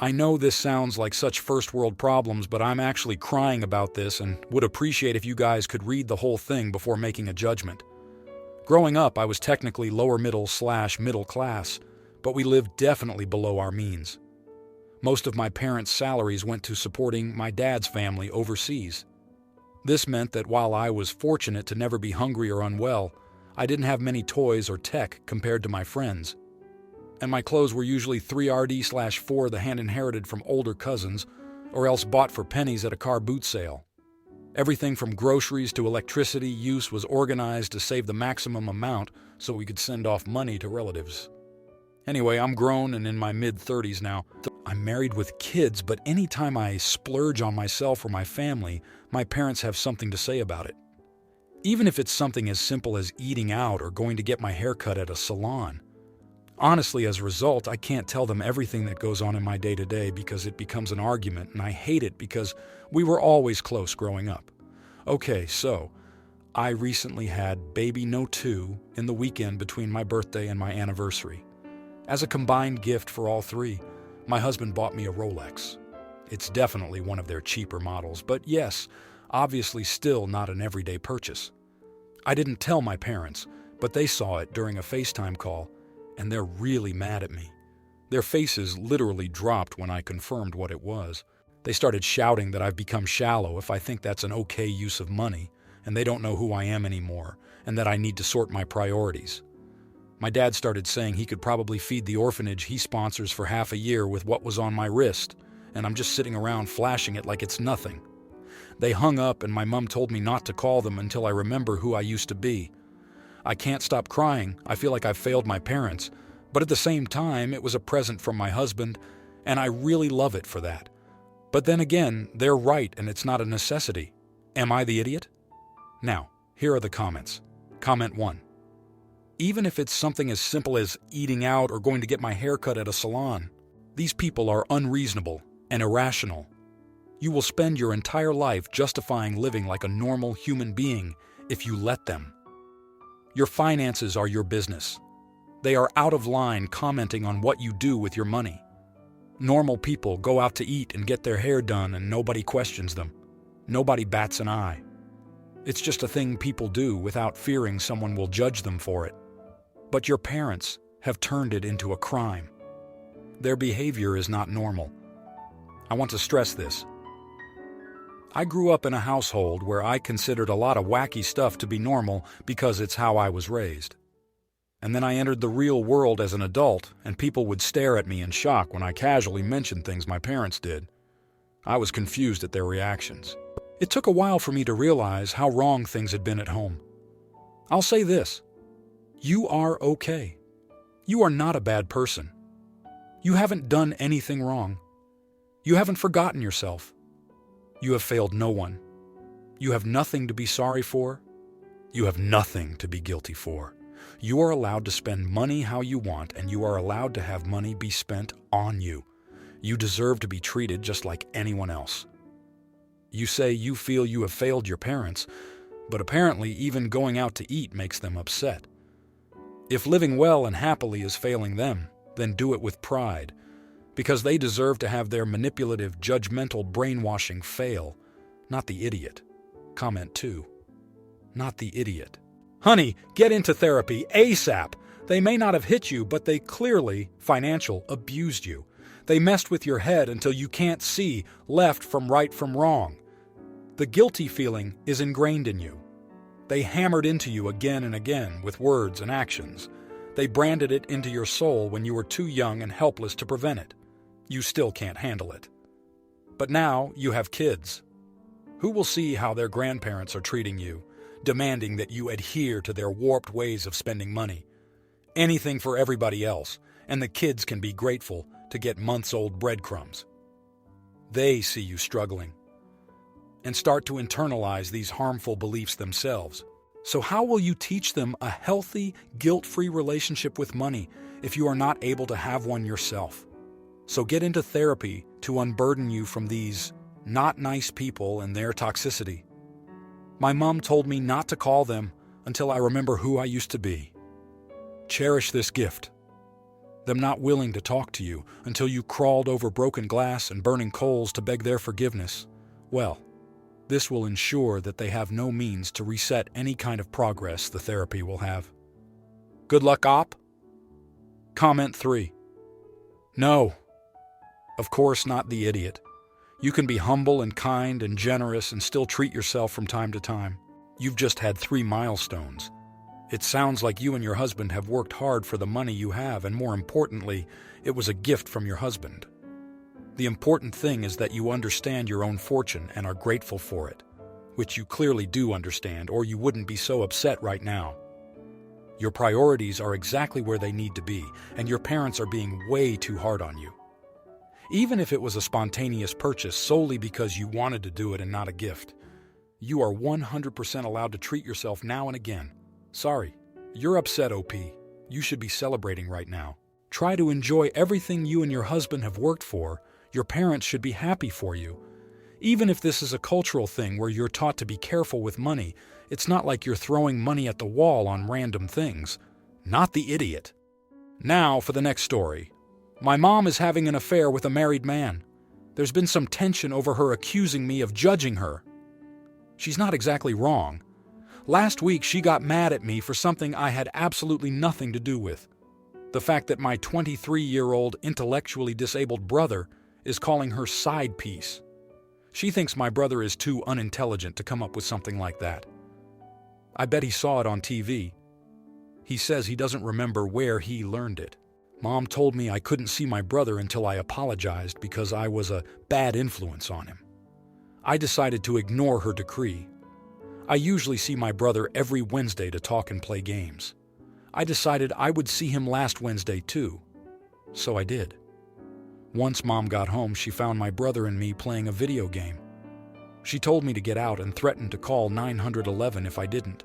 I know this sounds like such first world problems, but I'm actually crying about this and would appreciate if you guys could read the whole thing before making a judgment. Growing up, I was technically lower middle/middle class, but we lived definitely below our means. Most of my parents' salaries went to supporting my dad's family overseas. This meant that while I was fortunate to never be hungry or unwell, I didn't have many toys or tech compared to my friends. And my clothes were usually 3RD/4 the hand inherited from older cousins, or else bought for pennies at a car boot sale. Everything from groceries to electricity use was organized to save the maximum amount so we could send off money to relatives. Anyway, I'm grown and in my mid-30s now. I'm married with kids, but anytime I splurge on myself or my family, my parents have something to say about it. Even if it's something as simple as eating out or going to get my hair cut at a salon. Honestly, as a result, I can't tell them everything that goes on in my day-to-day because it becomes an argument, and I hate it because we were always close growing up. Okay, so I recently had baby no 2 in the weekend between my birthday and my anniversary. As a combined gift for all three, my husband bought me a Rolex. It's definitely one of their cheaper models, but yes, obviously still not an everyday purchase. I didn't tell my parents, but they saw it during a FaceTime call, and they're really mad at me. Their faces literally dropped when I confirmed what it was. They started shouting that I've become shallow if I think that's an okay use of money, and they don't know who I am anymore, and that I need to sort my priorities. My dad started saying he could probably feed the orphanage he sponsors for half a year with what was on my wrist, and I'm just sitting around flashing it like it's nothing. They hung up, and my mom told me not to call them until I remember who I used to be. I can't stop crying. I feel like I've failed my parents, but at the same time, it was a present from my husband, and I really love it for that. But then again, they're right, and it's not a necessity. Am I the idiot? Now, here are the comments. Comment 1. Even if it's something as simple as eating out or going to get my hair cut at a salon, these people are unreasonable and irrational. You will spend your entire life justifying living like a normal human being if you let them. Your finances are your business. They are out of line commenting on what you do with your money. Normal people go out to eat and get their hair done and nobody questions them. Nobody bats an eye. It's just a thing people do without fearing someone will judge them for it. But your parents have turned it into a crime. Their behavior is not normal. I want to stress this. I grew up in a household where I considered a lot of wacky stuff to be normal because it's how I was raised. And then I entered the real world as an adult, and people would stare at me in shock when I casually mentioned things my parents did. I was confused at their reactions. It took a while for me to realize how wrong things had been at home. I'll say this. You are okay. You are not a bad person. You haven't done anything wrong. You haven't forgotten yourself. You have failed no one. You have nothing to be sorry for. You have nothing to be guilty for. You are allowed to spend money how you want, and you are allowed to have money be spent on you. You deserve to be treated just like anyone else. You say you feel you have failed your parents, but apparently even going out to eat makes them upset. If living well and happily is failing them, then do it with pride, because they deserve to have their manipulative, judgmental brainwashing fail, not the idiot. Comment 2. Not the idiot. Honey, get into therapy ASAP. They may not have hit you, but they clearly, financial, abused you. They messed with your head until you can't see left from right from wrong. The guilty feeling is ingrained in you. They hammered into you again and again with words and actions. They branded it into your soul when you were too young and helpless to prevent it. You still can't handle it. But now you have kids. Who will see how their grandparents are treating you, demanding that you adhere to their warped ways of spending money? Anything for everybody else, and the kids can be grateful to get months-old breadcrumbs. They see you struggling and start to internalize these harmful beliefs themselves. So how will you teach them a healthy, guilt-free relationship with money if you are not able to have one yourself? So get into therapy to unburden you from these not nice people and their toxicity. My mom told me not to call them until I remember who I used to be. Cherish this gift. them not willing to talk to you until you crawled over broken glass and burning coals to beg their forgiveness, well, this will ensure that they have no means to reset any kind of progress the therapy will have. Good luck, op? Comment 3. No. Of course not the idiot. You can be humble and kind and generous and still treat yourself from time to time. You've just had 3 milestones. It sounds like you and your husband have worked hard for the money you have, and more importantly, it was a gift from your husband. The important thing is that you understand your own fortune and are grateful for it, which you clearly do understand, or you wouldn't be so upset right now. Your priorities are exactly where they need to be, and your parents are being way too hard on you. Even if it was a spontaneous purchase solely because you wanted to do it and not a gift, you are 100% allowed to treat yourself now and again. Sorry, you're upset, OP. You should be celebrating right now. Try to enjoy everything you and your husband have worked for. Your parents should be happy for you. Even if this is a cultural thing where you're taught to be careful with money, it's not like you're throwing money at the wall on random things. Not the idiot. Now for the next story. My mom is having an affair with a married man. There's been some tension over her accusing me of judging her. She's not exactly wrong. Last week she got mad at me for something I had absolutely nothing to do with. The fact that my 23-year-old intellectually disabled brother is calling her side piece. She thinks my brother is too unintelligent to come up with something like that. I bet he saw it on TV. He says he doesn't remember where he learned it. Mom told me I couldn't see my brother until I apologized because I was a bad influence on him. I decided to ignore her decree. I usually see my brother every Wednesday to talk and play games. I decided I would see him last Wednesday too. So I did. Once Mom got home, she found my brother and me playing a video game. She told me to get out and threatened to call 911 if I didn't.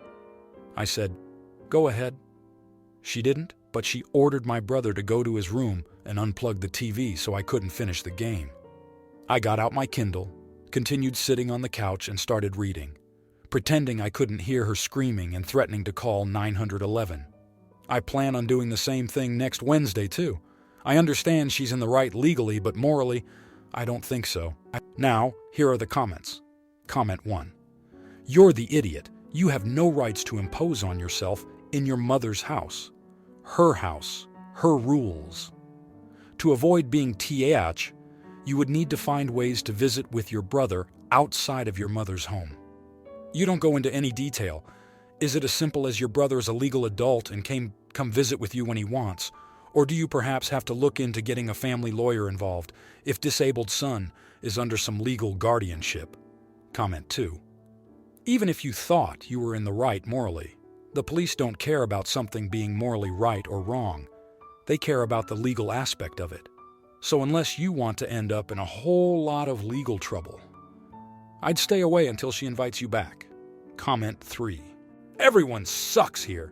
I said, "Go ahead." She didn't, but she ordered my brother to go to his room and unplug the TV so I couldn't finish the game. I got out my Kindle, continued sitting on the couch and started reading, pretending I couldn't hear her screaming and threatening to call 911. I plan on doing the same thing next Wednesday too. I understand she's in the right legally, but morally, I don't think so. Now, here are the comments. Comment 1. You're the idiot. You have no rights to impose on yourself in your mother's house. Her rules. To avoid being TH, you would need to find ways to visit with your brother outside of your mother's home. You don't go into any detail. Is it as simple as your brother is a legal adult and come visit with you when he wants? Or do you perhaps have to look into getting a family lawyer involved if disabled son is under some legal guardianship? Comment 2. Even if you thought you were in the right morally, the police don't care about something being morally right or wrong. They care about the legal aspect of it. So unless you want to end up in a whole lot of legal trouble, I'd stay away until she invites you back. Comment 3. Everyone sucks here.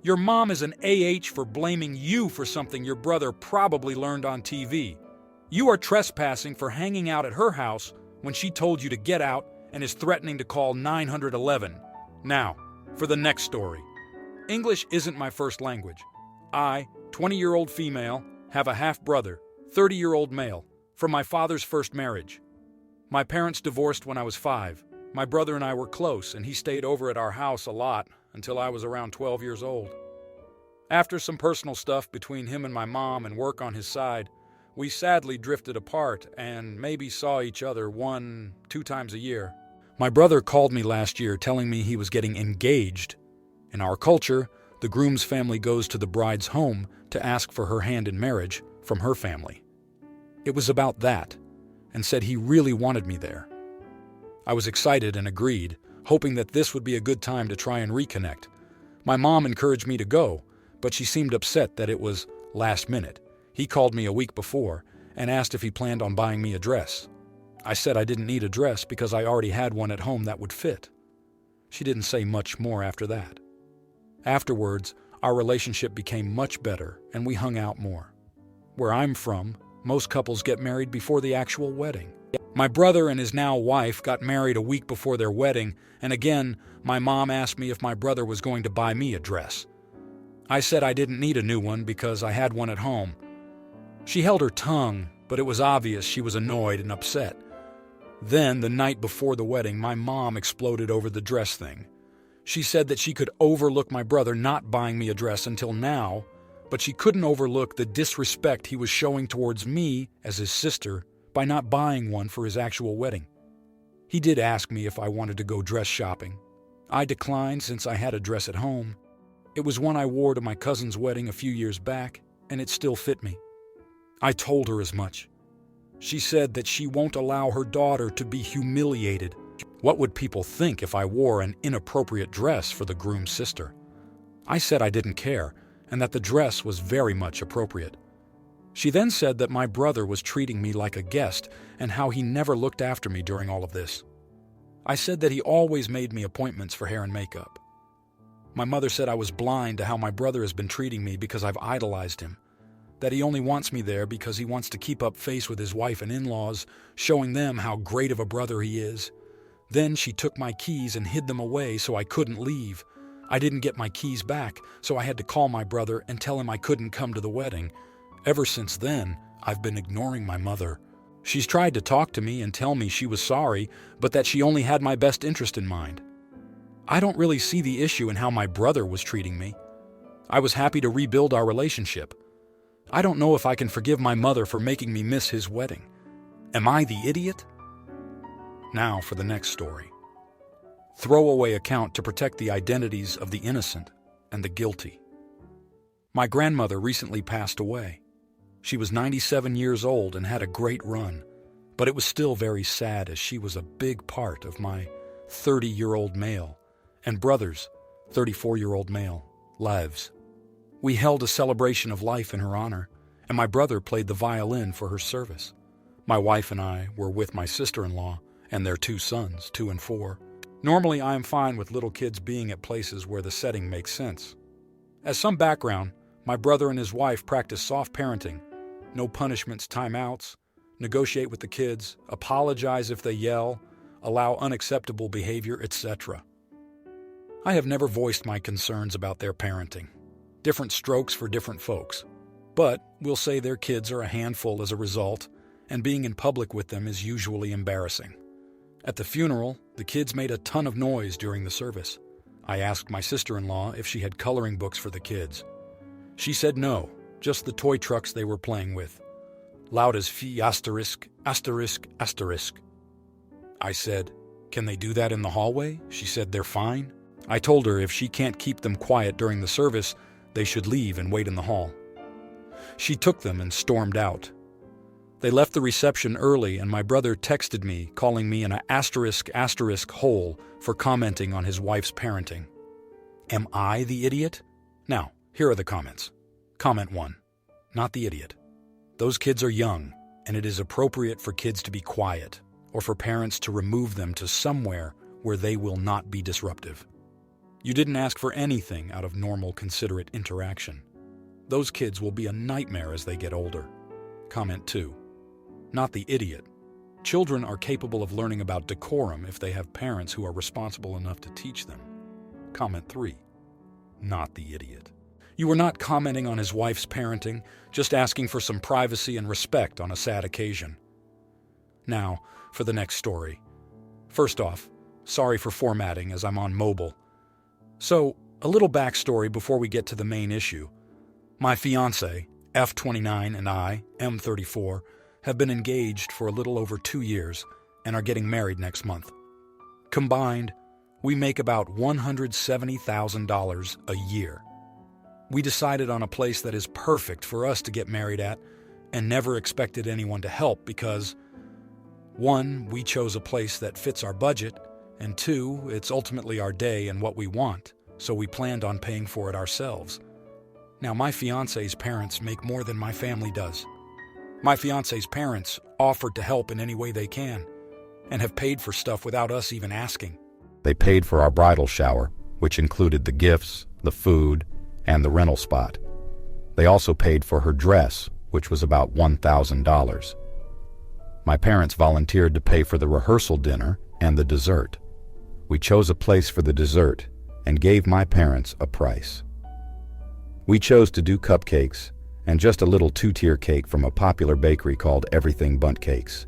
Your mom is an AH for blaming you for something your brother probably learned on TV. You are trespassing for hanging out at her house when she told you to get out and is threatening to call 911. Now, for the next story. English isn't my first language. I, 20-year-old female, have a half-brother, 30-year-old male, from my father's first marriage. My parents divorced when I was 5. My brother and I were close, and he stayed over at our house a lot until I was around 12 years old. After some personal stuff between him and my mom and work on his side, we sadly drifted apart and maybe saw each other 1-2 times a year. My brother called me last year telling me he was getting engaged. In our culture, the groom's family goes to the bride's home to ask for her hand in marriage from her family. It was about that, and said he really wanted me there. I was excited and agreed, hoping that this would be a good time to try and reconnect. My mom encouraged me to go, but she seemed upset that it was last minute. He called me a week before and asked if he planned on buying me a dress. I said I didn't need a dress because I already had one at home that would fit. She didn't say much more after that. Afterwards, our relationship became much better and we hung out more. Where I'm from, most couples get married before the actual wedding. My brother and his now wife got married a week before their wedding, and again, my mom asked me if my brother was going to buy me a dress. I said I didn't need a new one because I had one at home, She held her tongue, but it was obvious she was annoyed and upset. Then, the night before the wedding, my mom exploded over the dress thing. She said that she could overlook my brother not buying me a dress until now, but she couldn't overlook the disrespect he was showing towards me as his sister by not buying one for his actual wedding. He did ask me if I wanted to go dress shopping. I declined since I had a dress at home. It was one I wore to my cousin's wedding a few years back, and it still fit me. I told her as much. She said that she won't allow her daughter to be humiliated. What would people think if I wore an inappropriate dress for the groom's sister? I said I didn't care, and that the dress was very much appropriate. She then said that my brother was treating me like a guest and how he never looked after me during all of this. I said that he always made me appointments for hair and makeup. My mother said I was blind to how my brother has been treating me because I've idolized him, that he only wants me there because he wants to keep up face with his wife and in-laws, showing them how great of a brother he is. Then she took my keys and hid them away so I couldn't leave. I didn't get my keys back, so I had to call my brother and tell him I couldn't come to the wedding. Ever since then, I've been ignoring my mother. She's tried to talk to me and tell me she was sorry, but that she only had my best interest in mind. I don't really see the issue in how my brother was treating me. I was happy to rebuild our relationship. I don't know if I can forgive my mother for making me miss his wedding. Am I the idiot? Now for the next story. Throwaway account to protect the identities of the innocent and the guilty. My grandmother recently passed away. She was 97 years old and had a great run, but it was still very sad as she was a big part of my 30-year-old male and brother's 34-year-old male lives. We held a celebration of life in her honor, and my brother played the violin for her service. My wife and I were with my sister-in-law and their 2 sons, 2 and 4. Normally, I am fine with little kids being at places where the setting makes sense. As some background, my brother and his wife practice soft parenting, no punishments, timeouts, negotiate with the kids, apologize if they yell, allow unacceptable behavior, etc. I have never voiced my concerns about their parenting. Different strokes for different folks. But we'll say their kids are a handful as a result, and being in public with them is usually embarrassing. At the funeral, the kids made a ton of noise during the service. I asked my sister-in-law if she had coloring books for the kids. She said no, just the toy trucks they were playing with. Loud as phi asterisk, asterisk, asterisk. I said, "Can they do that in the hallway?" She said they're fine. I told her if she can't keep them quiet during the service, they should leave and wait in the hall. She took them and stormed out. They left the reception early, and my brother texted me, calling me an asterisk asterisk hole for commenting on his wife's parenting. Am I the idiot? Now, here are the comments. Comment 1. Not the idiot. Those kids are young, and it is appropriate for kids to be quiet, or for parents to remove them to somewhere where they will not be disruptive. You didn't ask for anything out of normal, considerate interaction. Those kids will be a nightmare as they get older. Comment 2. Not the idiot. Children are capable of learning about decorum if they have parents who are responsible enough to teach them. Comment 3. Not the idiot. You were not commenting on his wife's parenting, just asking for some privacy and respect on a sad occasion. Now, for the next story. First off, sorry for formatting as I'm on mobile. So, a little backstory before we get to the main issue. My fiancé, F29, and I, M34, have been engaged for a little over 2 years and are getting married next month. Combined, we make about $170,000 a year. We decided on a place that is perfect for us to get married at and never expected anyone to help because, 1, we chose a place that fits our budget, and 2, it's ultimately our day and what we want, so we planned on paying for it ourselves. Now, my fiancé's parents make more than my family does. My fiancé's parents offered to help in any way they can and have paid for stuff without us even asking. They paid for our bridal shower, which included the gifts, the food, and the rental spot. They also paid for her dress, which was about $1,000. My parents volunteered to pay for the rehearsal dinner and the dessert. We chose a place for the dessert and gave my parents a price. We chose to do cupcakes and just a little two-tier cake from a popular bakery called Everything Bunt Cakes.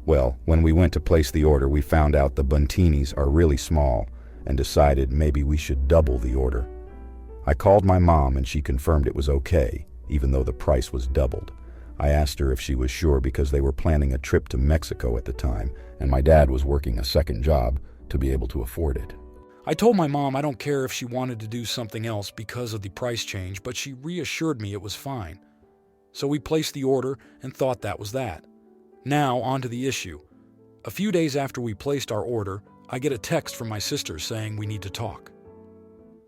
Well, when we went to place the order, we found out the buntinis are really small and decided maybe we should double the order. I called my mom and she confirmed it was okay, even though the price was doubled. I asked her if she was sure because they were planning a trip to Mexico at the time, and my dad was working a second job to be able to afford it. I told my mom I don't care if she wanted to do something else because of the price change, but she reassured me it was fine. So we placed the order and thought that was that. Now, on to the issue. A few days after we placed our order, I get a text from my sister saying we need to talk.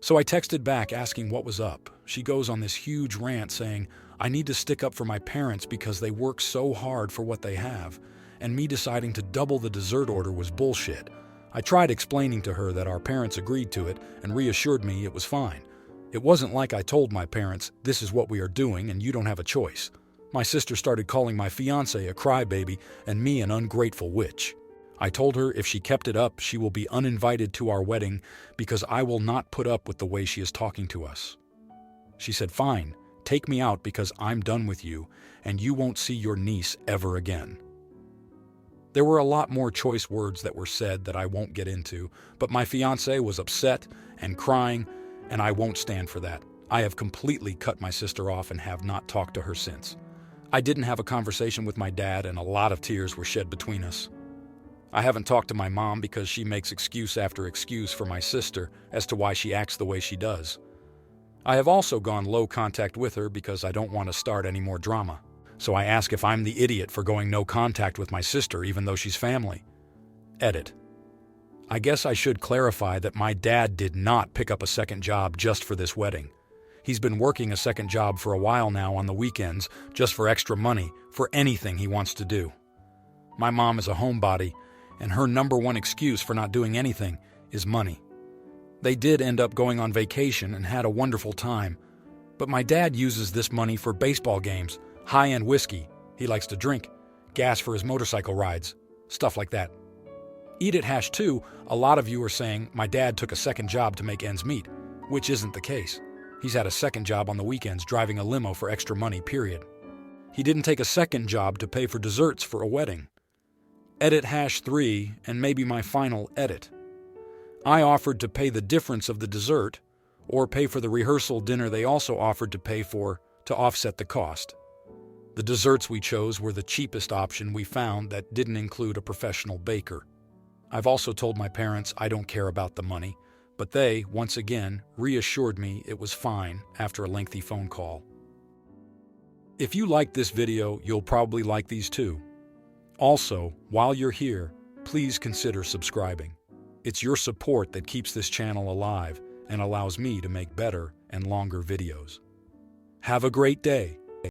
So I texted back asking what was up. She goes on this huge rant saying, I need to stick up for my parents because they work so hard for what they have, and me deciding to double the dessert order was bullshit. I tried explaining to her that our parents agreed to it and reassured me it was fine. It wasn't like I told my parents, this is what we are doing and you don't have a choice. My sister started calling my fiancé a crybaby and me an ungrateful witch. I told her if she kept it up, she will be uninvited to our wedding because I will not put up with the way she is talking to us. She said, fine, take me out because I'm done with you and you won't see your niece ever again. There were a lot more choice words that were said that I won't get into, but my fiancé was upset and crying, and I won't stand for that. I have completely cut my sister off and have not talked to her since. I didn't have a conversation with my dad, and a lot of tears were shed between us. I haven't talked to my mom because she makes excuse after excuse for my sister as to why she acts the way she does. I have also gone low contact with her because I don't want to start any more drama. So I ask if I'm the idiot for going no contact with my sister even though she's family. Edit. I guess I should clarify that my dad did not pick up a second job just for this wedding. He's been working a second job for a while now on the weekends just for extra money for anything he wants to do. My mom is a homebody, and her number one excuse for not doing anything is money. They did end up going on vacation and had a wonderful time, but my dad uses this money for baseball games, high-end whiskey he likes to drink, gas for his motorcycle rides, stuff like that. Eat it #2, a lot of you are saying my dad took a second job to make ends meet, which isn't the case. He's had a second job on the weekends driving a limo for extra money, period. He didn't take a second job to pay for desserts for a wedding. Edit #3, and maybe my final edit. I offered to pay the difference of the dessert, or pay for the rehearsal dinner they also offered to pay for to offset the cost. The desserts we chose were the cheapest option we found that didn't include a professional baker. I've also told my parents I don't care about the money, but they, once again, reassured me it was fine after a lengthy phone call. If you liked this video, you'll probably like these too. Also, while you're here, please consider subscribing. It's your support that keeps this channel alive and allows me to make better and longer videos. Have a great day.